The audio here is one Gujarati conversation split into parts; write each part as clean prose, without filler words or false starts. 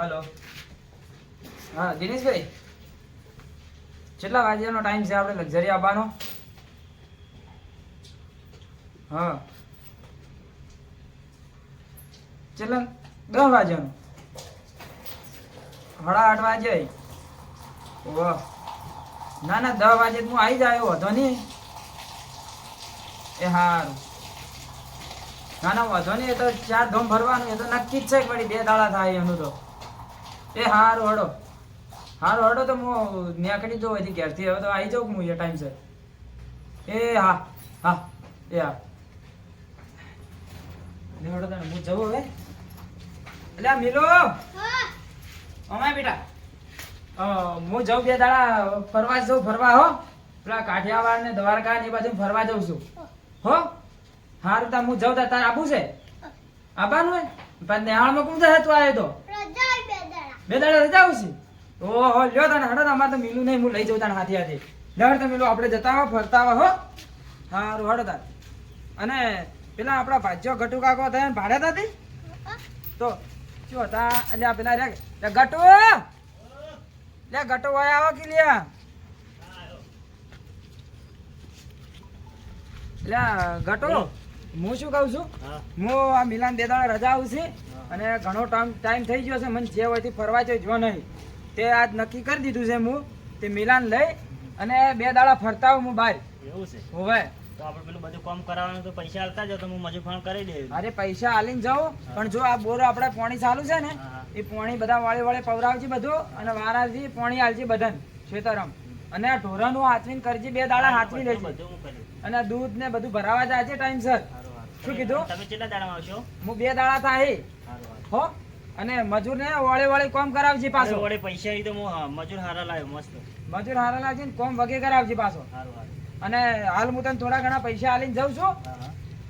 હલો હા દિનેશભાઈ કેટલા વાગ્યાનો ટાઈમ છે આપણે લક્ઝરી આવવાનો? હા કેટલા 10 વાગ્યાનો 8:30 વાગે? ઓહ ના ના 10 વાગે હું આવી જાય વાંધો નહીં. એ હારું ના ના વાંધો નહીં. એ તો 4 ધોમ ભરવાનું એ તો નક્કી જ છે કે વળી 2 દાડા થાય એનું તો. એ હારું હડો તો હું નીકળી જાઉં અહીંથી ઘેરથી. હવે તો આવી જાઉં હું એ ટાઈમ છે. એ હા હા એ હા હડો તને હું જવું હવે. એટલે મિલો અમાય બેટા હું જાઉં 2 દાડા ફરવા જાઉં ફરવા હો. પેલા કાઠિયાવાડ ને દ્વારકા ને એ બાજુ ફરવા જાઉં છું હો. હારું તા હું જાઉં તાર આબુ છે? આબાનું હે પણ નેહાળમાં કોણ જાય તું આવ્યો તો? 2 દાડા રજા આવશે? ઓહો લ્યો તને હડો. અમારે તો મિલું નહીં, હું લઈ જાઉં તને હાથી હાથી. લ્યો તો મિલું આપણે જતા હો ફરતા હો. હારું હડો તાર. અને પેલા આપણા ભાજ્યો ગટુ કાકો થયા ભાડ્યા હતા તો શું હતા? અલ્યા પેલા રે ગટુ લે ગટુ વાય આવો કે લ્યા ગટુ. હું શું કહું છું, હું આ મિલાન 2 દાડા રજા આવશે અને ઘણો ટાઈમ થઈ ગયો છે. મને જે હોયથી ફરવા જો નહીં તે આજ નક્કી કરી દીધું છે. હું તે મિલાન લઈ અને 2 દાડા ફરતા હું બહાર. એવું છે? હોવે તો આપણે પેલું બધું કામ કરાવવાનું તો પૈસા આલતા જાવ તો હું મજૂર ફોન કરી દે. અરે પૈસા આલીને જાઉં પણ જો આ બોર આપણે પોણી ચાલુ છે ને એ પોણી બધા વાળે પવરાવજે બધું અને વારાથી પોણી આલજે બધાને ખેતરમ. અને આ ઢોરાનું હાથવીને કરજે 2 દાડા હાથવી લેજે. બધું હું કરી. અને દૂધ ને બધું ભરાવા જાય છે ટાઈમસર. શું કીધું? તમે કેટલા દાડામાં આવશો? હું 2 દાડા થાય હો. અને મજૂર ને વાળે કામ કરાવજે પાછો. વડે પૈસા ઈ તો હું મજૂર હારા લાવ્યો મસ્ત. મજૂર હારા લાવજે ને કોમ વગે કરાવજે પાછો. સારું સારું. અને હાલ હું તને થોડા ઘણા પૈસા આલીને જાઉં છું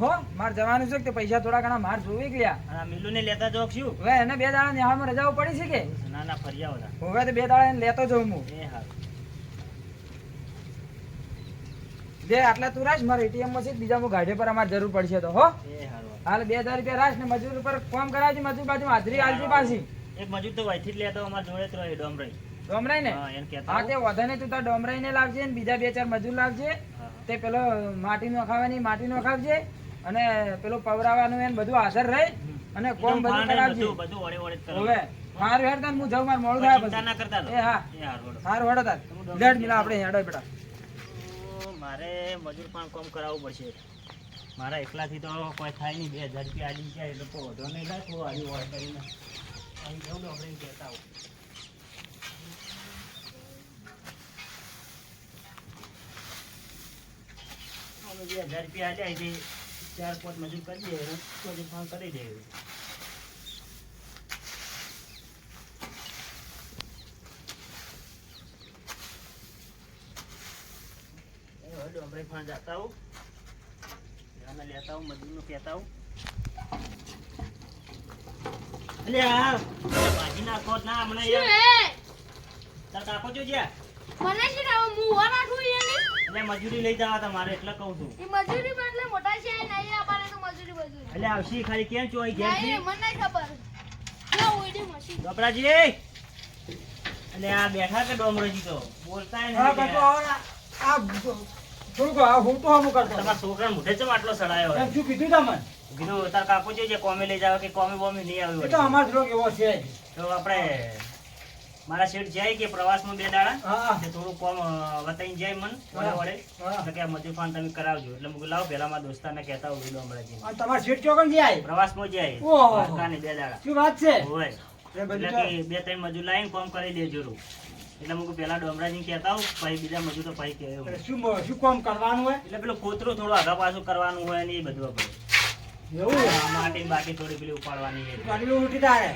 હો. મારે જવાનું છે કે પૈસા થોડા ઘણા માર જોવી ગયા. અને મિલુ ને લેતા જાવ છું. હવે એને 2 દાડા નિહાળમાં રજાઓ પડી છે કે? ના ના ફરી આવો. હવે તો 2 દાડા એને લેતો જાઉં હું. એ હારું. બે આટલા તું રાખ, મારે એટીએમ માં છે બીજા હું ગાડી પર અમારે જરૂર પડશે તો હો. એ હારું. હાલ 2000 રૂપિયા રાખ ને મજૂર ઉપર કામ કરાવજે. મજૂર બાજુ હાજરી આલજે પાછી. એક મજૂર તો વહીથી જ લેતો અમાર જોડે જ રહે ડોમરાઈ. ડોમરાઈ ને? હા એને કહેતા. હા તે વધે ને તું તાર ડોમરાઈ ને લાવજે ને બીજા 2-4 મજૂર લાવજે. તે પેલો માટી નો ખાવજે અને પેલો પવરાવાનું એને બધું હાજર રહે અને કોમ બધું કરાવજે. બધું વડે વડે જ કરો. હવે મારું હેડ તને હું જાઉં, મારે મોડું થાય ચિંતા ના કરતા. એ હા એ હારું. સારું હેડો તાર. લેટ મિલા આપણે હેડો બેટા. મારે મજૂર પણ કામ કરાવવું પડશે. મારા એકલાથી તો કોઈ થાય નહીં. 2000 રૂપિયા આલી જાય એટલે તો વધો નહીં થાય. તો આલી વોટ કરીને અહીં જવું આપણે કહેતા આવું. 2000 રૂપિયા આલ્યા છે. 4-5 મજૂર કરી દે મજૂર ફોન કરી દે. ડોમરે ફોન જાતા હું લેતા હું મજૂર નું કહેતા હું. અલ્યા ભાજી નાખો ના હમણાં યાર. તાર કાકો જો જ્યાં મને શું ના હું ઓરા છું એની એટલે મજૂરી લઈ જવા તમારે એટલે કહું છું. એ મજૂરી બદલે મોટા છે નહીં આપને તો મજૂરી એટલે આવશી ખાલી કેમ ચોઈ ઘેર થી નહીં મને નહીં ખબર કે ઓઈડી મશીન ગપરાજી એટલે આ બેઠા કે ડોમરોજી તો બોલતા હા નહીં. કાકો આ થોડુંક હું તો હમું કરતો. તમારા છોકરા મોઢે ચમ આટલો સડાયો એમ શું કીધું તમને? કીધું તાર કાકો જે કોમે લઈ જાવ કે કોમે બોમે નહીં એ તો આવ્યું. અમાર થોડોક એવો છે જ. તો આપણે મારા શેઠ જાય કે પ્રવાસમાં 2 દાડા હા તે થોડું કોમ વતાઈને જાય મન વડે વડે હા. તો કે મજૂર ફાન તમે કરાવજો. એટલે મું લાવ પેલા મારા દોસ્તારને કહેતા હું ડોમરાજી અને તમારે સીટ ચોકન જાય પ્રવાસમાં જાય ઓહો. દ્વારકાને 2 દાડા શું વાત છે? હોય એ એટલે બધું કે 2-3 મજૂર લાવીને કોમ કરી દેજો રૂ. એટલે મું પેલા ડોમરાજીને કહેતા હું પછી બીજા મજૂર તો પછી કહે તો શું કામ કરવાનું હોય? એટલે પેલું કોતરું થોડું આગા પાછું કરવાનું હોય ને એ બધું આપણે એવું માટી બાકી થોડી પેલી ઉપાડવાની છે. ગાડીઓ ઉઠી તારે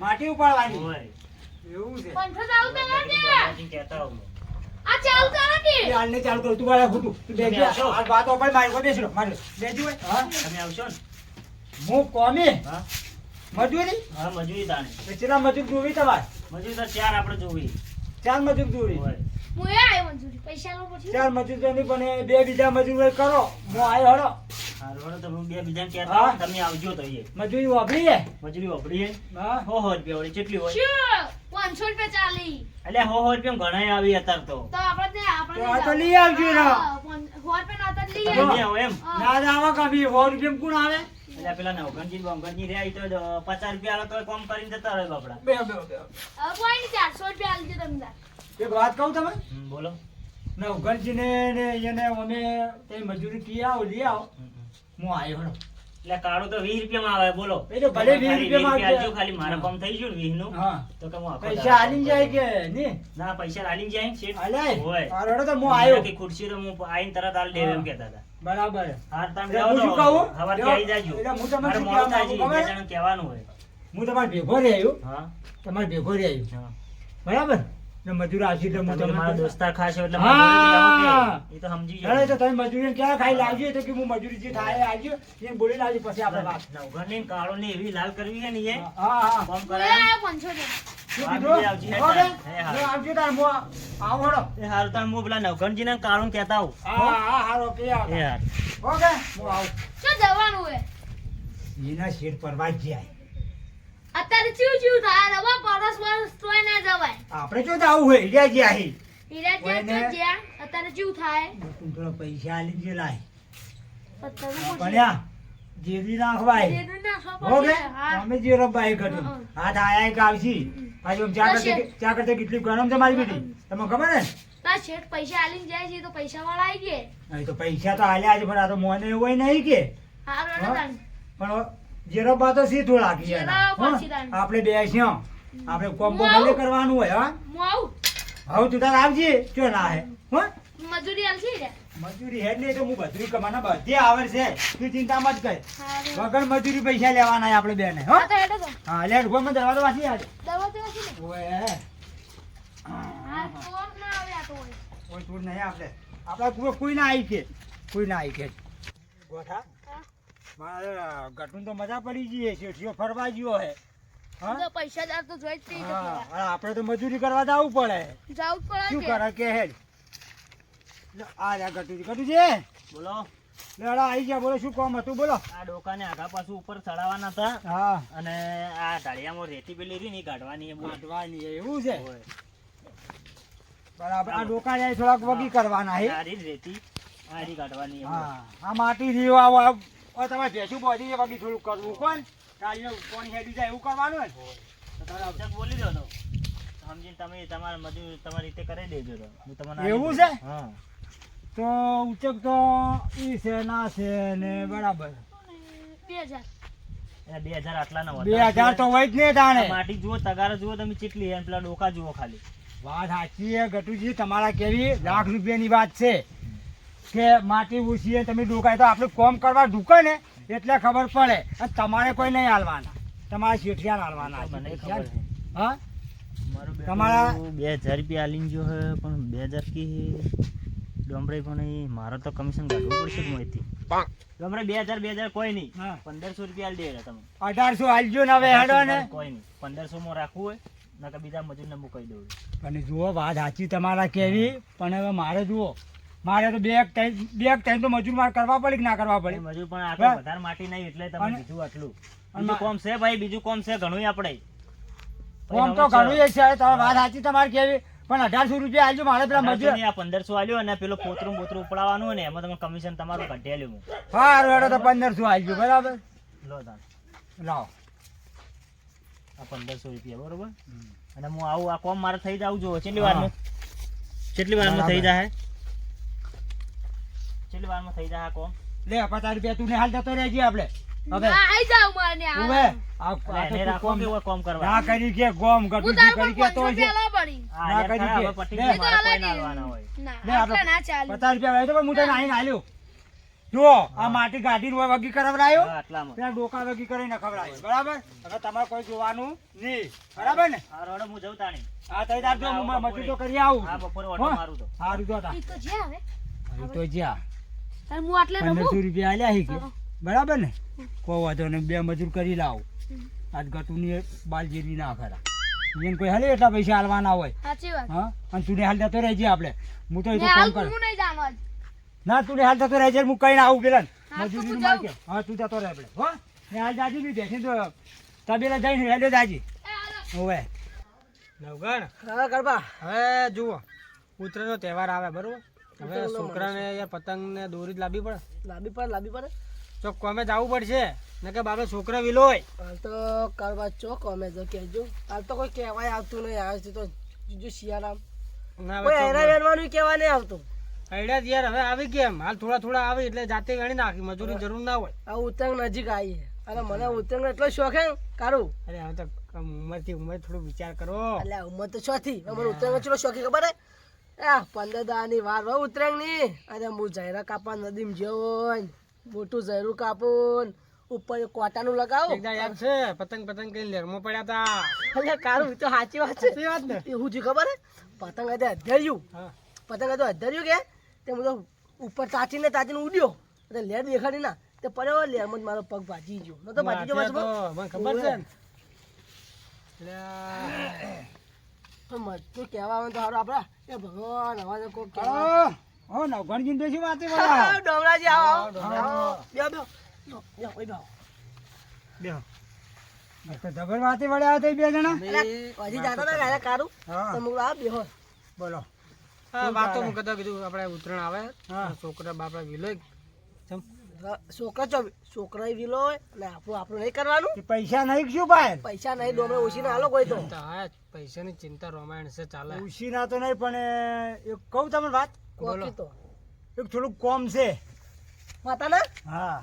માટી ઉપાડવાની હોય એવું છે. પંખો ચાલુ તો નથી ડોમરાજીને કહેતા હું આ ચાલુ તો નથી એ હાલને ચાલુ કર તું વાળા ખોટું તું બેસી તમે આવશો? આ વાત ઉપર મારી કોઈ બેસી રહો મારે બેસી હોય હા તમે આવશો ને? હું કોમી હા મજૂરી હા મજૂરી તાણે કેટલા મજૂર જોવી તમારે? મજૂરી તો 4 આપણે જોવી 4 મજૂર જોવી. હોય. હું એ આયો મજૂરી પૈસા નો પછી 4 મજૂર તો નહીં પણ 2 બીજા મજૂર કરો હું આવ્યો હળો હારું, હારું, તો હું બે બીજાને કહેતા હા. આવું, તમે આવજો તો એ. મજૂરી વાપરી હે મજૂરી વાપરી હે? હા 100 રૂપિયા વળી કેટલી હોય? શું? 500 રૂપિયા ચાલી. અલ્યા 100 રૂપિયા ઘણાય આવી અત્યારે તો. તો આપણે તો આ તો લઈ આવજો ને. 100 રૂપિયા નહોતા લઈ તમે આવ્યા. નહીં આવો એમ? ના ના આવા કાપી 100 રૂપિયા કોણ આવે અલ્યા પેલા નવગણજી બંગણજી રહ્યા, ઈ તો 50 રૂપિયા આલો તોય કોમ કરીને જતા રહે બાપડા. બે હવે કોઈ નહીં, 400 રૂપિયા આલજો તમે તાર. એક વાત કહું તમે બોલો. નવગણજીને ને એને અમે તે મજૂરી કી આવો લઈ આવો હું આવ્યો હળો. એટલે કાળું તો 20 રૂપિયામાં આવે, બોલો. એ તો ભલે 20 ખાલી રૂપિયામાં 20 આવશે. આલજો, ખાલી મારા કામ થઈ ગયું ને 20 નું. હા તો કે હું આખો પૈસા દાડો આલી જાય કે ની ના પૈસા આલીને જાય ને શેઠ. આલે હોય. આ રડો તો હું આવ્યો કે ખુરશી તો હું આઈને તરત આલી દેવ એમ કહેતા હતા. બરાબર હાર તમે એટલે જાઓ હું તો શું કહું? હવારથી આવી જાજો. એટલે હું તમને મારે શું મોડું કહેવા થાય છે, માંગુ બે ખબર? જણાને કહેવાનું હોય. હું તમારે ભેગો રહી આવ્યો હા તમારે ભેગો રહી આવ્યો હા. બરાબર ને મજૂર આવશે એટલે હું તમે મારા તમને દોસ્તાર ખાશો એટલે હા. મજૂરી આવો કે? એ તો સમજી અરે તો જાઓ. તમે મજૂરી ક્યાં ખાઈ લાવજો તો કે હું મજૂરી જે થાય આવજો એને બોલી લાવજો પછી આપણે વાત નવઘણની ને કાળોની એવી લાલ કરવી છે ને એ હા હા કામ હું કરાય. આવ્યો 500 રૂપિયા. શું હા, કીધું? બીજે આવજે, હે, ઓકે? હે, હા. હું આવજો તાર હું આવો હળો. એ હારું તાર હું પેલા નવઘણજીને ને કાળું કહેતા આવું. હા હા હારો કે આવો. એ હારું. ઓકે હું આવું શું જવાનું હોય? એના શેઠ પરવા જ જાય અત્યારે ચીવ થાય હવે પરસ વરસ તોય ના જવાય. આપણે જો તો આવું હોય હીરા જે આહી હીરા જ્યાં કોઈને- તો જ્યાં અત્યારે ચીવ થાય. તું થોડા પૈસા આલી જે લાય અત્યારે ભણ્યા જેવી નાખવાય જેનું નાખવા ઓકે પડશે. હા. અમે જે રબાઈ કરું હા. હાથ આયા એક આવશી પાછું આમ ચા કરતે કેટલી ગરમ છે મારી બેટી તમને ખબર ને તાર શેઠ પૈસા આલીને જાય છે તો પૈસા વાળા આવી ગયા. અહીં તો પૈસા તો આલ્યા છે પણ આ તો મોને એવું હોય નહીં કે હારું હા? હેડો તાન. પણ જેરબા તો સીધું લાગી જેરબા એના. હો? પછી તાન. આપણે બેસ્યો આપણે કોમ્બો હું આવું? ભલે કરવાનું હોય હા હું આવું. હવે તું તાર આવજે જો ના હે હો મજૂરી આલશે ને? મજૂરી હેડ નહીં તો હું બધું કમાના બધે આવે છે તું ચિંતા મત કર હારું. વગર મજૂરી પૈસા લેવાના છે આપણે બેને હો હા તો હેડો તો. હા લે ગોમાં દરવાજો વાસી આજ દવા તો હશે ને? ઓએ હા ચોર ના આવે આ તો હોય. કોઈ તું નહીં આપણે આપણા કોઈ ના આવી છે કોઈ ના આવી છે ગોઠા હા. મારે ગટું તો મજા પડી ગઈ છે શેઠિયો ફરવા ગયો હે હા તો પૈસાદાર તો જોઈ જ નહીં હા તો અને આપણે તો મજૂરી કરવા જવું પડે જાવું જ શું પડે કરે કે હેડ લે, આ રે ગટુજી બોલો. લેડા આવી ગયા બોલો શું કામ હતું બોલો આ ડોકાને આગા પાછું ઉપર ચડાવવાના હતા હા અને આ ઢાળિયામાં રેતી પેલી રહી ને ઈ કાઢવાની એ બોલ. કાઢવાની એવું છે હોય. બરાબર આ ડોકા જાય થોડાક વગી કરવાના હે આ રીત રેતી આ રીત કાઢવાની એ બોલ. હા આ માટી રહ્યો આવો તમારે ભેંસું બોધી વગી થોડું કરવું કોણ કાળીને પાણી હેડી જાય એવું કરવાનું ને તો તમે અબજક બોલી દો તો સમજીને તમે તમારા મજૂર તમારી રીતે કરી દેજો તો હું તમને એવું છે? હા તો ઉચક તો ઈ છે ના છે ને બરાબર 2000. એ 2000 આટલા ના 2000 તો હોય જ ને તાણે માટી જુઓ તગારો જુઓ તમે ચીટલી અને પેલા ડોકા જુઓ ખાલી. વાત સાચી છે ગટુજી તમારા કેવી લાખ રૂપિયાની વાત છે કે માટી ઉછીએ તમે ડોકાય તો આપણે કોમ કરવા ઢૂકે ને એટલે ખબર પડે અને તમારે કોઈ નહીં હાલવાના તમારા શેઠિયા હાલવાના મને છે. ખબર છે. હા મારું તમારા- બેટું 2000 રૂપિયા આલીને ગયો હે પણ 2000 કી ડોમરે પણ ઈ મારે તો કમિશન કાઢવું પડશે જ મોયથી. ડોમરે 2000 કોઈ નહીં હા. 1500 રૂપિયા આલી દે તમે 1800 હાલજો ને હવે હેડો ને કોઈ નહીં 1500 માં રાખવું હોય નકર બીજા મજૂરને મૂકી દઉં. અને જુઓ વાત સાચી તમારા કેવી પણ હવે મારે જુઓ મારે તો બે ટાઈમ તો મજૂર માર કરવા પડે કે ના કરવા પડે મજૂર પણ આ બસ. વધારે માટી નહીં એટલે તમે અને- બીજું આટલું અને બીજું કોમ છે ભાઈ બીજું કોમ છે ઘણું આપણે કોમ તો ઘણું એ છે તમારી વાત સાચી તમારે કેવી પણ 1800 રૂપિયા હાલજો મારે પેલા મજૂર આ 1500 આલ્યો અને પેલો પોતરું બોતરું ઉપડાવવાનું હોય ને એમાં તમે કમિશન તમારું કાઢેલું હું સારું હેડો તો 1500 હાલજો બરાબર લો તાન લાવો આ 1500 રૂપિયા બરોબર અને હું આવું આ કોમ મારે થઈ જાવ જો કેટલી વારમાં થઈ જાય કેટલી વારમાં થઈ જાય આ કોમ લે 50 રૂપિયા તું ને હાલ જતો રહેજે આપણે હવે ના, આઈ જાવ મને આ. ઉભે એટલે એને રાખો કે કોમ કરવા ના કરી કે ગોમ હું ગટુજી તારા કરી પર કે તો 500 છે રૂપિયા લાવવા પડી. આ ના યાર કરી ખરા, કે. હવે પટી લે. ગયું, મારે એ તો કોઈ ના અલગ હાલવાના હોય. ના, લે આટલા આપણે ના ચાલે. 50 રૂપિયા વાળો તો પણ હું તને આઈને હાલ્યો જો આ માટી કાઢીને હોય વગી કરાવરાયો હા, આટલામાં ત્યાં ડોકા વગી કરીને ખવડાવ્યો બરાબર હવે તમારે કોઈ જોવાનું નહીં બરાબર ને હા રોડો હું જઉં તાણી હા તઈ તાર જો હું મજૂર તો કરી આવું હા બપોરે ઓટો હો? મારું તો સારું જો તા ઈ તો જ્યાં હવે. અહીં તો જ્યાં તાર હું આટલે 1500 રમું. રૂપિયા આલ્યા હી કે હા. બરાબર ને કોઈ વાંધો નહીં બે મજૂર કરી લાવો આજ ગટુની બાલ જેરવી ના ખરા એને કોઈ હાલે એટલા પૈસા હાલવાના હોય સાચી વાત. હા અને તું હાલ જતો રહેજે આપણે હું તો એ તો ને હાલ કામ કર હું નહીં જાણવા જ. ના તું હાલ જતો રહેજે હું કઈ આવું પેલા હા, તો મજૂરીનું હું માર જાઉં. કે હા તું જતો રહે આપણે હો ને હાલ જાજી બી બેસી તો તબેલા જઈને હેડો જાજી એ હાલો. હોવે નવગણ હા ગરબા હવે જુઓ ઉત્તરાયણનો તહેવાર આવે બરોબર હવે ઉત્તરાયણનો છોકરાને યાર પતંગ ને દોરી જ લાવવી પડે લાંબી પડે તો કોમે જવું પડશે ને કે બાપે છોકરા વિલો હોય હાલ તો ગરબા ચોક અમે તો કહેજો હાલ તો કોઈ કહેવાય આવતું નહીં આવે તો જો શિયાળામ ના કોઈ હવે હેરા વેરવાનું કહેવા નહીં આવતું આઈડિયા જ યાર હવે આવી કેમ હાલ થોડા થોડા આવે એટલે જાતે ગણી નાખી મજૂરી જરૂર ના હોય આ ઉત્તરાયણ નજીક આવી છે અને મને ઉત્તરાયણ એટલો શોખ હે કારું અરે હવે તો ઉંમરથી ઉંમર થોડો વિચાર કરો એટલે ઉંમર તો છથી મને ઉત્તરાયણ ચલો શોખી ખબર હે આ 15 દાની વાર હોય ઉત્તરાયણની અને હું જયરા કાપા નદીમાં જેવો મોટું જયરું કાપું ઉપર કોટાનું લગાવું એકદા યાદ છે પતંગ કઈ લેરમાં પડ્યા તા એટલે કારું એ તો સાચી વાત છે સાચી વાત ને એવું થયું ખબર હે પતંગ આજે અધર્યું હા પતંગ તો અધર્યું કે તે હું તો ઉપર તાચીને ઉડ્યો એટલે લેર દેખાડી ના તે પડ્યો લેરમાં જ મારો પગ ભાજી ગયો ન તો ભાજી ગયો વાંચ્યા પાછો તો મને ખબર છે ને એટલે તું કહેવા આવે તો સારું આપડા એ ભગવાન હવે તો કોક કહેવા હા હો નવગણજી તો શું વાતે બોલા ડોમરાજી આવો બેહો બેહો બેહો બેહો બેહો તો જબર વાતે વળ્યા હતા એ બે જણા હજી જાતા ના ગાયા કારું હા તો હું આ બેહો બોલો હા વાતો હું કદા કીધું આપણે ઉત્તરાયણ આવે હા. છોકરા બાપડા વિલો છોકરા વિલો હોય અને આપણું નહીં કરવાનું એ પૈસા નહીં શું ભાઈ પૈસા નહીં ડોમરે ઓછી ના હાલો કોઈ તો હા પૈસાની ચિંતા રામાયણ છે ચાલે ઉશી ના તો નહીં પણ એક કહું તમને વાત કોકી તો એક થોડુંક કોમ છે માતા ના હા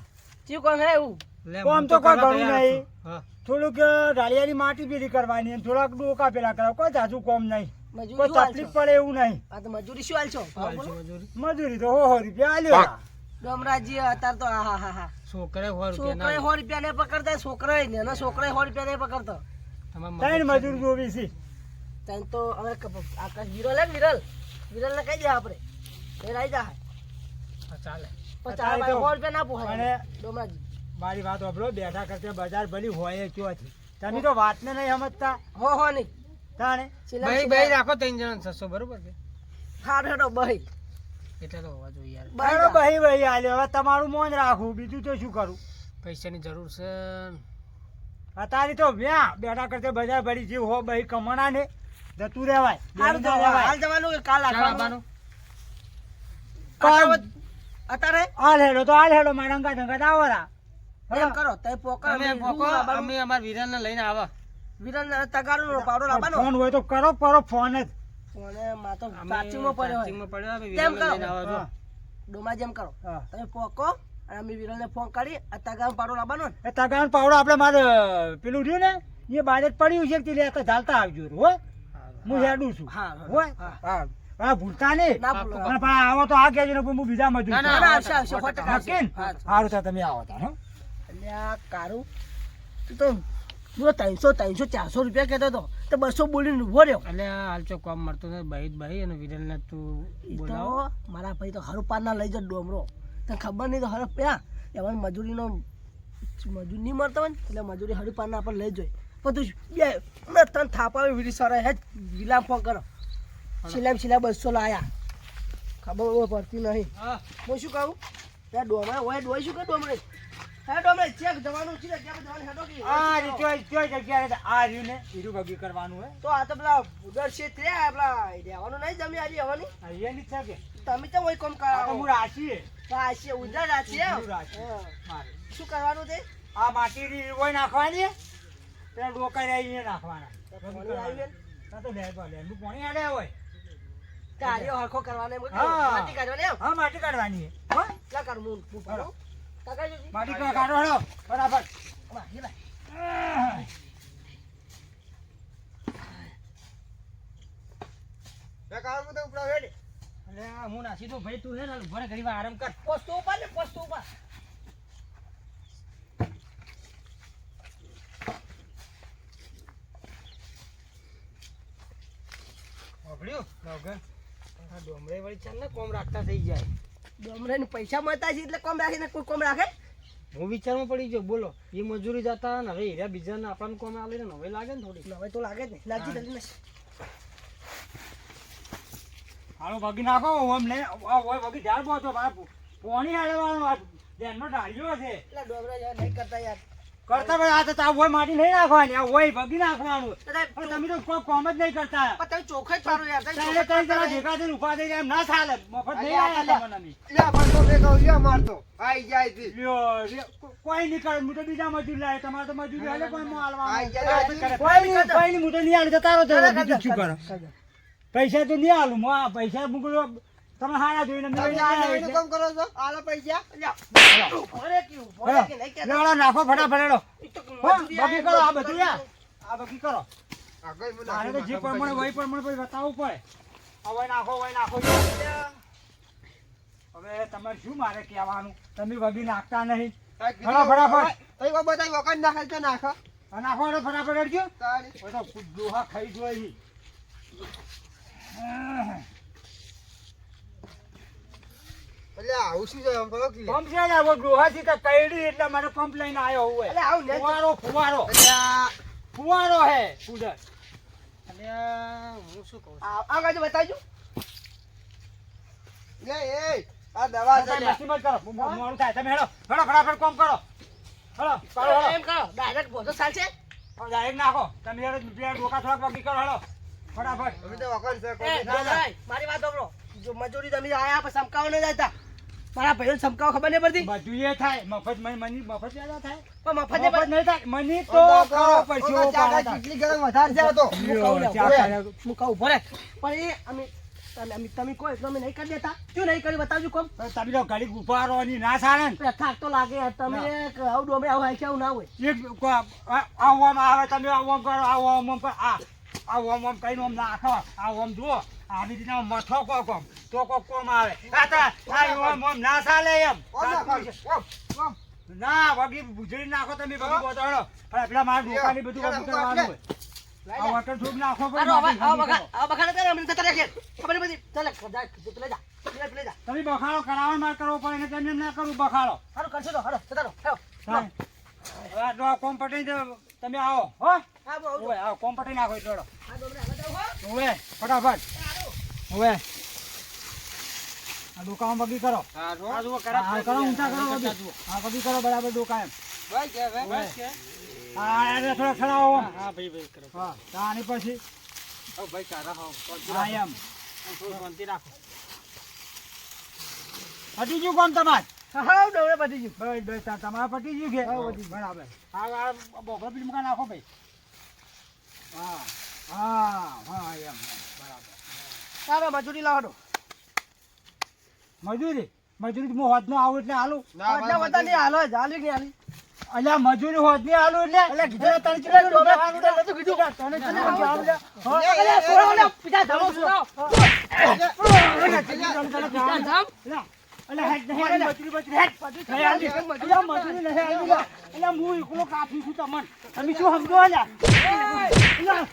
ચીવ કોણ હે એવું લે, કોમ હું તો કોઈ કરવા ઘણું તૈયાર નહીં. છું. હા. થોડુંક ડાળિયાની માટી પેલી કરવાની અને થોડાક ડોકા પેલા કરાવ કોઈ જાજુ કોમ નહીં મજૂરી કોઈ શું હાલ તકલીફ છો પડે એવું નહીં આ તો મજૂરી શું હાલ છો ભાવ બોલો. મજૂરી મજૂરી તો હો રૂપિયા આલ્યો ડોમરાજી અત્યારે તો હા હા હા છોકરે 100 છોકરાએ રૂપિયા 100 રૂપિયા નહીં પકડતા છોકરાએ ને એના છોકરાએ 100 રૂપિયા નહીં પકડતો ત્રણ મજૂર જોવી છે તને તો હવે આકાશ વિરલ હે ને વિરલ ને કહી દે આપણે એ રાઈ જા ચાલે પણ અત્યારે ચાર તો 100 રૂપિયા ના પોહાય અને ડોમરાજી મારી વાત વાપરો બેઠા કરતા બજાર ભલી હોય ચોથી તમે તો વાતને નહીં સમજતા હો નહીં તાણે ભાઈ રાખો 3 જણા 600 બરોબર છે હાર હેડો બહી એટલે તો હોવા જોઈએ યાર બહાર બહી બહી આલ્યો હવે તમારું મોન રાખું બીજું તો શું કરું પૈસાની જરૂર છે અત્યારે તો વ્યા બેઠા કરતા બજાર ભરી જે હો બહી કમણા ને જતું રહેવાય હાલ બેનું તો રહેવાય. હાલ જવાનું કે કાલ ચાલ રાખવાનું આવવાનું. અત્યારે હાલ હેડો તો હાલ હેડો મારા અંગા ધંગા આવરા એમ કરો તઈ પોકર તમે પોકો અમે અમાર વિરલને લઈને આવા વિરલ ને તગારો પાવડો લાવવાનો ફોન હોય તો કરો ફોન જ ફોને માં તો અમે ચાચીમાં પડ્યો હોય ચાચીમાં પડ્યો અમે તેમ વિરલને કરો. લઈને આવા જો હા, ડોમા જેમ કરો હા. તમે પોકો અને અમે વિરલ ને ફોન કરી આ તગારો પાવડો લાવવાનો ને એ તગાન પાવડો આપણે મારે પેલું રહ્યું ને એ બાજે જ પડ્યું છે તે લેતા ચાલતા આવજો હોય હું હેડું છું હા, હા, હોય હા. હા હા ભૂલતા નહીં ના ભૂલો. અને પણ આવો તો આ કહેજો ને હું બીજા મજૂર ના, ના, છું. ના, આવશે, આવશે, 100% આવશે. નક્કી ને? હા. સારું તો તમે આવો તાર હો અલ્યા કારું તું તો પૂરો 300 400 રૂપિયા કહેતો હતો તો 200 બોલીને ઉભો રહ્યો એટલે હાલ ચો કામ મળતું ને ભાઈ અને વિરલને તું ઈ બોલાવો તો મારા ભાઈ તો હરું પાર ના લઈ જાય ડોમરો તને ખબર નહીં તો હર પ્યા એમાં મજૂરીનો મજૂર નહીં મળતો હોય ને એટલે મજૂરી હરી પાર ના આપણે લઈ જાય પણ તું બે મેં તને થાપાવી વીરી સરે હે વિલામ ફોન કરો સિલામ 200 લાયા ખબર હોય પડતી નહીં હા હું શું કહું ત્યાં ડોમરે હોય ડોય શું કે ડોમરે હે ડોમરે ચેક જવાનું છે ત્યાં જવાનું હેડો કે આ ચોય જગ્યાએ આ રહ્યું ને હીરું ભગી કરવાનું હોય તો આ તો પેલા ઉદર છે તે પેલા રહેવાનું નહીં જમી આજે હવાની અહીંયાની જ છે કે તમે તો હોય કોમ આ તો કરાવો હું રાશીએ રાશી ઉદર રાશી ઉદર રાશી. હા. મારે શું કરવાનું તે આ માટી હોય નાખવાની પેલા ડોકા અહીંયા નાખવાના પાણી આવ્યું ને? ના તો લે હું પાણી આડે હોય કાર્યો હરખો કરવાનો એમ હા. માટી કાઢવાની એમ હા માટી કાઢવાની છે હો લા કર હું પાડો કાકા જોજી માટી કાઢો હેડો બરાબર વાહ લે ભાઈ એટલે હું નાસી તો ભાઈ તું હે ને ઉભા રહે, ઘડી વાર આરામ કર પોસ્તો ઉપર ને પોસ્તો ઉપર વાપર્યું નવગણ આ ડોમરે વળી ચાલ ને કોમ રાખતા થઈ જાય ડોમરે ને પૈસા મળતા છે એટલે કોમ રાખીને કોઈ કોમ રાખે હું વિચારમાં પડી ગયો બોલો એ મજૂરી જતા ને હવે હીરા બીજાને આપણને કોમ આલે ને હવે લાગે ને થોડી હવે તો લાગે જ ને લાગી જલ્દી ને હાલો ભગી નાખો ઓમ ને આ ઓય ભગી ઢાળ પહોંચો પાણી હાડવાનું ધ્યાનમાં ઢાળ્યો છે એટલે ડોમરા યાર નહીં કરતા યાર. કરતા ભાઈ આ તો તાવ હોય માટી નહીં નાખવાની આ હોય ભગી નાખવાનું અરે પણ તમે તો કોઈ કોમ જ નહીં કરતા પણ તમે ચોખ્ખા જ પાડો યાર. તમે તારે ચોખ્ખા ત્રણ જણા જ ભેગા થઈને ઉભા થઈને એમ ના ચાલે મફત નહીં અલ્યા, આવ્યા તમને અમે. લ્યા પણ તો ભેગો લ્યા મારતો આઈ જાય છે લ્યો, લ્યો, કોઈ નહીં કરે હું તો બીજા મજૂર લાવે તમારે તો મજૂરી હાલે કોઈ માં હાલવાનું. આઈ જાય છે. કોઈ નહીં હું તો નહીં હાલું તો તારો તો કરે, બીજું શું કરો પૈસા તો નહીં હાલું હું આ પૈસા મૂકલો તમે હારા જોઈને મેં તમે આયા આ એટલે. કામ કરો છો આલા પૈસા ભરે કેવું, ભરે કે નહીં કહેતા. હેડો, નાખો ફટાફટ હેડો. ઈ તો હો, મજૂરી બગી કરો આ બધું યાર. આ બગી કરો આગળ મને આને તો જે પ્રમાણે વહી પ્રમાણે પછી બતાવવું પડે આ વહી નાખો હવે તમારે શું મારે કહેવાનું તમે વગી નાખતા નહીં ફટાફટ. તઈ કો બતાઈ વખત નાખે તો નાખો આ નાખો હેડો, ફટાફટ હેડજો. તારી હવે તો ડોહા ખાઈ જોઈ એટલે આવું શું છે આમ બોલો કે પંપ છે ને હવે ડોહાથી તો કઈડી એટલે મને પંપ લઈને આવ્યો હોય એટલે આવું ને ફુવારો અલ્યા ફુવારો હે કુદર અલ્યા હું શું કહું આ બાજુ બતાવજો. લે એ આ દવા છે લ્યા. મસ્તી મત કરો મોડું થાય તમે હેડો હેડો ફટાફટ કોમ કરો હેડો કરો હેડો એમ કરો ડાયરેક્ટ બોધો ચાલશે. ડાયરેક્ટ નાખો તમે હેડો બે ડોકા થોડાક બાકી કરો હેડો ફટાફટ અમે તો વખત છે એ, કોઈ ના, ના, મારી વાત સાંભળો. જો મજૂરી તમે આયા પછી સમકાવો નહીં જતા. મારા ભાઈઓને સમકાવો ખબર નહીં પડતી. બધું એ થાય મફત મફત જ્યાદા થાય પણ મફત નહીં મફત પડે. નહીં થાય મને તો કરો પછી ઓ પાડા થાય. ચીટલી ગરમ વધારે છે આ તો હું કહું ને, ચા ઉભો રહે. ખાયા. હું કહું, ઉભો રહે. પણ એ તમે કહો એટલું અમે નહીં કરી દેતા. શું નહીં કર્યું બતાવજો કોમ. તમે તો ઘડીક ઉભા રહો ની ના ચાલે ને એટલે થાક તો લાગે યાર. તમે આવું ડોમે આવું હાય કે આવું ના હોય. એક આવું આવે તમે આવું કરો આવું કરો આવું આમ કઈ આમ નાખો આવું આમ જુઓ આવી રીતના મથો કોમ તો કોમ આવે આમ ના ચાલે એમ ઓમ નાખો. ઓમ. ના વગી ભૂજરી નાખો તમે બધું બતાડો પણ પેલા મારા દુકાની બધું કામ કરવાનું હોય આ વોટર ધૂપ નાખો પણ આવો, બાકી આવો, સમજી આવો બખાડે ત્યારે અમને જતા રાખીએ. ખબર નહીં પડતી. ચાલે, પેલે જા. પેલે જા. તમે બખાડો કરાવવા માર કરવો પડે ને તમે એમ ના કરું બખાડો હારું કરશો તો, હાલો, જતા રહો. હાલો. હવે તો કોમ પટાઈ તમે આવો હો હા, બહુ આવું. ઓવે આવો કોમ પટાઈ નાખો એટલો હા, ડોમરે આગળ જાઓ, હો. ઓવે ફટાફટ ઓવે આ દુકાન બગી કરો હા રો. આ જુઓ કરો ઊંચા કરો બગી હા બગી કરો બરાબર દુકાન ભાઈ કે ભાઈ કે હા એને થોડા ખડાવો હા ભાઈ કરો હા તાની પછી ઓ ભાઈ તારા હો હા એમ શાંતિ રાખો પટી ગયું કોમ તમાર હા, હા, ડોમરે પતી ગયું. બસ બસ તમારા પટી ગયું કે બરાબર હા બોકડો પીટ મુકા નાખો ભાઈ હા હા હા એમ બરાબર ચાલો, મજૂરી લાવો તો. મજૂરી હું હોદ નો આવું એટલે હાલું ના બધા બધા નહીં, હાલો જ, હાલી કે નહીં હાલી? અલ્યા મજૂરી હોદ ની હાલું એટલે કીધું તને કીધું કેટલા ડોમરે રૂપિયા કીધું નતું કીધું. તને તને કેટલા આવું રૂપિયા આવું. હા? અલ્યા, છોડો, અલ્યા, પિતા ધમો છો. અલ્યા, અલ્યા, હેડ, હેડ, મજૂરી, મજૂરી, હેડ. નહીં હાલી. અલ્યા, મજૂરી નહીં હાલી લ્યા. અલ્યા, હું એકલો કાપી છું તમને. તમે શું સમજો અલ્યા? અલ્યા.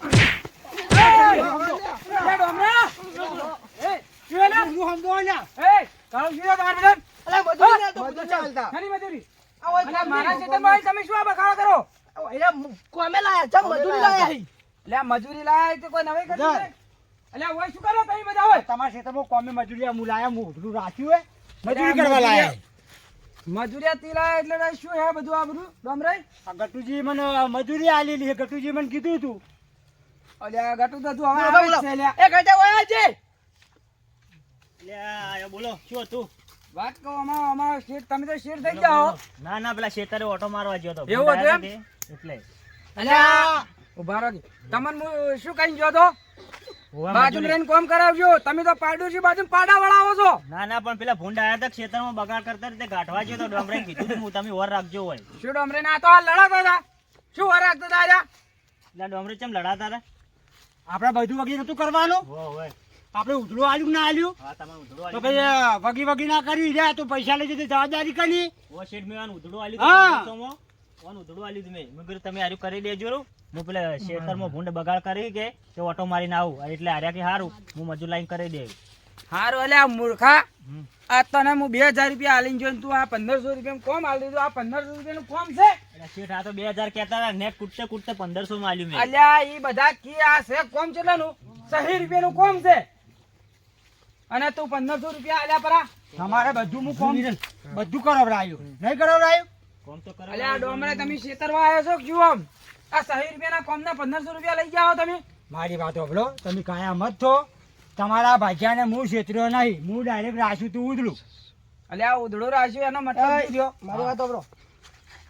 શું સમજો અલ્યા? અલ્યા, મજૂરી નહીં તો મજૂર બધું ચાલતા આવો, અલ્યા, મારા ખેતરમાં તમે શું આ બખાડો કરો? અલ્યા, કોમે લાયા, ચમ મજૂરી લાયા હી. અલ્યા, મજૂરી લાયા તો કોઈ નવી કરી જા. છે? અલ્યા, ઓય શું કરો તમે બધા ઓય? તમારા ખેતરમાં કોમે મજૂરી આ મુલાયા હું ઉધડું રાખ્યું હે મજૂરી કરવા લાયા મજૂરિયાતી લાયા એટલે તો શું હે બધું આ બધું ડોમરાઈ? આ ગટુજી મને મજૂરી આલેલી છે ગટુજી મને કીધું તું અલ્યા, ગટુ તો તું હવે બોલો, આવે જ બોલો. છે, અલ્યા. એ ગટા ઓય છે. લ્યા બોલો શું હતું વાત કહો અમારો શેઠ, તમે તો શેઠ થઈ જાઓ. ના ના પેલા શેતરે ઓટો મારવા ગયો તો એવું હતું એમ? એટલે અલ્યા, ઉભા રહો. તમને હું શું કહીને ગયો તો? હોવા બાજુમાં મજૂરી. રહીને કોમ કરાવજો. તમે તો પાડોશી બાજુમાં પાડા વળાવો છો. ના ના પણ પેલા ભૂંડ આયા હતા ખેતરમાં બગાડ કરતા રીતે ગાંઠવા ગયો તો ડોમરે કીધું તું હું તમે ઓર રાખજો હોય શું ડોમરે ના તો આ લડાતા હતા? શું વાર રાખતા હતા આર્યા? એટલે ડોમરે ચમ લડાતા હતા આપણે બધું વગી નતું કરવાનું હોય આપણે ઉધડું આલ્યું ના આલ્યું હા તમારું ઉધડું તો આલ્યું ભાઈ વગી ના કરી જાય તો પૈસા લઈ જતી જવાબદારી કરી ઓ શેઠ મેં આનું ઉધડું આલ્યું હા. તો 1500 માં ઓન ઉધડું આલ્યું તું મેં કીધું તમે હારું કરી દેજો રું. હું પેલા ખેતરમાં ભૂંડ બગાડ કરી કે તે ઓટો મારીને આવું એટલે હાર્યા કે હારું હું મજૂર લાઈન કરી દે હારું અલ્યા મૂર્ખા, આ તને હું 2000 રૂપિયા આલીને જોઈને તું આ 1500 રૂપિયાનું કોમ આલી દીધું. આ 1500 રૂપિયાનું કોમ છે? એટલે શેઠ આ તો 2000 કહેતા હતા ને કૂટતે કૂટતે 1500 માં આલ્યું મેં અલ્યા, ઈ બધા કી આ છે કોમ કેટલાનું? 60 રૂપિયાનું કોમ છે અને તું 1500 રૂપિયા આલ્યા પરા. તમારે બધું હું કોમ બધું કરાવરાયું નહીં કરાવરાયું કોમ તો અલે આ કરાવડાવવું ડોમરે તમે છેતરવા આવ્યો છો ક્યું આમ આ 60 રૂપિયાના કોમના 1500 રૂપિયા લઈ જાઓ તમે મારી વાત સાંભળો તમે કાયા મત છો તમારા ભાગ્યાને હું છેતર્યો નહીં હું ડાયરેક્ટ રાખ્યું તું ઉધડું અલે આ ઉધડો રાખ્યો એનો મતલબ શું થયો મારી વાત સાંભળો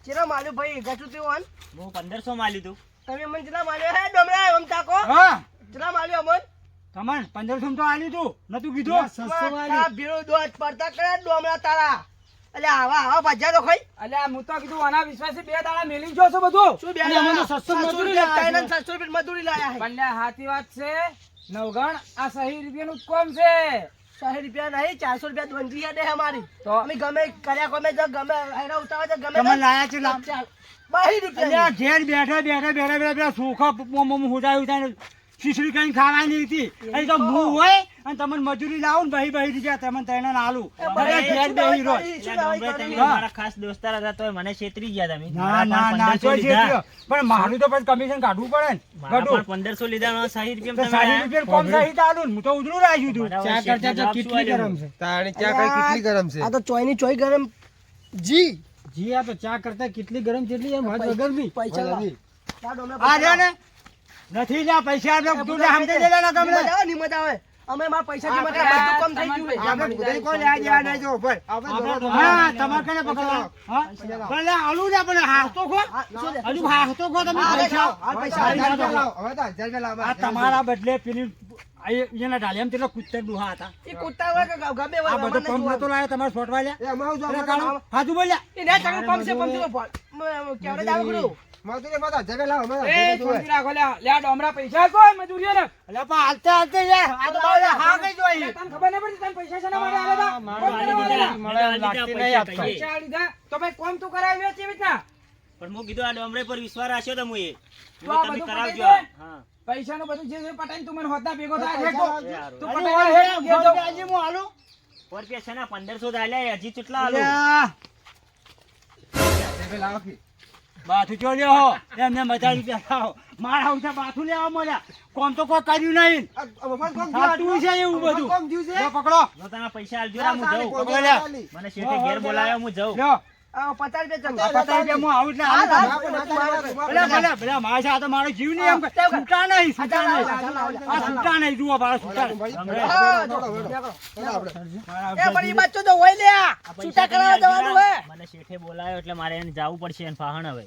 ચેલા માલ્યો ભાઈ ગચું તેવું આન હું 1500 માં લીધું તમે મને ચેલા માલ્યો હે ડોમરા આમ તાકો હા ચેલા માલ્યો અમન તમને 1500 તો આલ્યું તું નતું કીધું આ ભીડો દોત પડતા કરે ડોમરા તારા અલે આવા ભજ્યા તો ખાઈ અલે આ હું તો કીધું આના વિશ્વાસી 2 દાડા મેલી જો છો બધું શું બે અલે અમને તો 700 મજૂરી લાયા છે. 700 રૂપિયા મજૂરી લાયા હે પણ લે હાથી વાત છે નવગણ આ 60 રૂપિયાનું જ કોમ છે 100 રૂપિયા નહીં 400 રૂપિયા દંડી યાદ હે અમારી તો અમે ગમે કર્યા ગમે જો ગમે હેરા ઉતાવે તો ગમે તમે લાયા છે લાભ ચાલ 22 રૂપિયા અલ્યા ઘેર બેઠા સુખા મોમ હોજાયું થાય ખીચડી કઈ ખાવાની હતી અહીં તો હું હોય અને તમને મજૂરી લાવું ને બહી દીધા તમને તને આલું બધા ઘેર બેહી રહો. એટલે ડોમરે તમે હા. મારા ખાસ દોસ્તાર હતા તોય મને છેતરી ગયા તમે ના મારા ના પણ 1500 ના ચોય લીધા. છેતર્યો. પણ મારું તો પછી કમિશન કાઢવું પડે ને મારા કાઢું. પણ 1500 લીધા ને 60 તો રૂપિયા 60 રૂપિયા કોમ સહિત આલું ને. હું તો ઉધડું રાખ્યું તું ચા કરતા તો કેટલી ગરમ છે તાણી ચા કઈ કેટલી ગરમ છે આ તો ચોયની ચોય ગરમ જી જી આ તો ચા કરતા કેટલી ગરમ કેટલી એમ વાત વગર બી પૈસા લાવ. વગરની. લા ડોમરા આ રહ્યો ને નથી લ્યા પૈસા આપણે તું લે સમજે દેલા ના નિમત ગમલે આવે, નિમત આવે અમે મારા પૈસા થી આપણે બધું કમ થઈ ગયું છે. આપણે ભૂતાઈ કોઈ લેવા દેવા નહીં જો ભાઈ આપણે દોડો હા તમારે કને પકડવા હા પણ લે આલુ ને પણ હાથતો ખો હા, શું છે? હજુ હાથતો ખો તમે હા, પૈસા હા, પૈસા હવે હાલ, તો હાલ, હવે તો 1000 રૂપિયા લાવો. આ તમારા બદલે પેલી એના ડાલિયામાં તેટલા કુત્તર ડુહા હતા એ કૂદતા હોય કે ગમે હોય, આ બધો અમને પંપ જોવાનું. નતો લાયો તમારે છોટવા લ્યા એ અમારું જો અરે અમારું કાળો, હાચું બોલ્યા એ ના ચાલો, પંપ છે, પંપ છે, કેવડે જાવ કરું? મજૂરી માં તો 1000 રૂપિયા લાવો, અમારે એ 1000 રૂપિયા છોડી રાખો લે આ ડોમરા પૈસા કોઈ મજૂરીઓ ને એટલે પણ હાલતે યાર આ તો બાવળે હા કઈ જોઈ તને ખબર નહીં પડતી તને પૈસા છે ને મારે આલે તા? મારું કોણ આલી કરવા દીધા, આલ્યા? મને આલી દીધા પૈસા કહીએ. પૈસા આલી દીધા? તો ભાઈ કોમ તું કરાવી કેવી રીતના પણ હું કીધું આ ડોમરે પર વિશ્વાસ રાખ્યો તો મુએ તો આ તમે બધું કરાવજો પતાઈ દે. હા પૈસાનું બધું જે છે પટાઈને તું મને હોદના ભેગો થાય પૈસા હેઠો. લાવજો. સારું. તું અરે પટાઈને ઓય, હેઠો ઘેર જાઉં. આજે હું આલું રૂપિયા છે ને 1500 તો આલ્યા હજી કેટલા આલું અલ્યા, રૂપિયા લાવો કે. બાથું ચો લ્યો હો એમને મજા રૂપિયા ખાઓ મારા ઉઠા બાથું લેવા મળ્યા કોમ તો કોઈ કર્યું નહીં આ મફત કોમ સાચું છે એવું મફત બધું કોમ થયું છે? લો પકડો જો તમે પૈસા આલજો ને હું જઉં કોઈ લ્યા. ચાલી. મને શેઠે ઘેર બોલાવ્યો હું જઉં લ્યો આ 50 રૂપિયા આ ચંગા. 50 રૂપિયા હું આવું એટલે હાલ, આલું હાલ, તમને. હાલ, હાલ, ભલે ભલે મારા સાથે મારો જીવ નહીં એમ કે છૂટા નહીં છૂટા નહીં આ છૂટા નહીં જુઓ મારા છૂટા નહીં. હા, દોડો, જો, દોડો. દેખો. ચાલો આપણે. એ પણ ઈ બચ્ચો તો હોય લ્યા. આ પૈસા છૂટા તમે કરાવવા આલજો જવાનું ને. હે. મને શેઠે બોલાવ્યો એટલે મારે એને જાવું પડશે એને ફાહણ હવે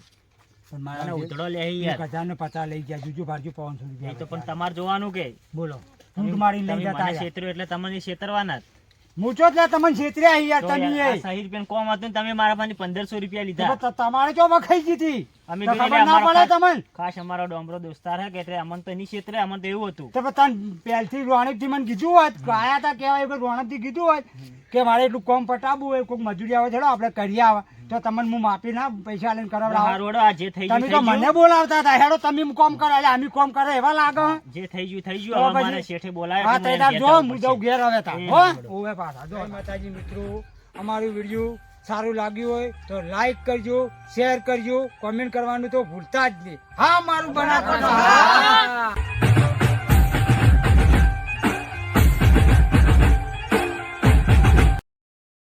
પણ મને મારા ઉધડો લે યાર 1050 લઈ ગયા જુજુ ભાજુ 500 એ રૂપિયા તો પણ તમારે જોવાનું કે બોલો ફૂટ મારી લઈ તમે જતા મને રહ્યા. છેતર્યો એટલે તમને છેતરવાના જ. મૂછો જ લે તમને છેતર્યા યાર તો તમે યાર, આ એ. 60 રૂપિયાનું કોમ હતું ને તમે મારા પાસેથી 1500 રૂપિયા લીધા તો તમારે જો વખાઈ જીતી અમે તો કીધું ખબર ના એટલે પડે અમારો તમને ખાસ અમારો ડોમરો દોસ્તાર હે કે એટલે અમને તો એની છેતરે અમને તો એવું હતું તો તને પહેલથી રોણકથી મને કીધું હોત કે આયા તા કહેવાય કે રોણકથી કીધું હોત કે મારે એટલું કોમ પટાવવું હોય કોઈક મજૂરી આવે ચલો આપણે કરી આવે તો તમને હું માપી ના પૈસા લઈને કરાવડાવ હારું હેડો, આ જે થઈ ગયું તમે થઈ તો મને ગયું. બોલાવતા હતા હેડો તમે કોમ કરો એટલે અમે કોમ કરે એવા લાગે જે થઈ ગયું થઈ તો ગયું હવે પછી- મારે શેઠે બોલાવ્યો હા એટલે તો મને જો ઘેર હું જવું જાઉં પડશે. ઘેર હવે તા એ હો હેડો. ઓવે પાછા જો માતાજી મિત્રો અમારું વિડીયો સારું લાગ્યું હોય તો લાઈક કરજો શેર કરજો કોમેન્ટ કરવાનું તો ભૂલતા જ નહીં હા મારું બનાવવાનું હા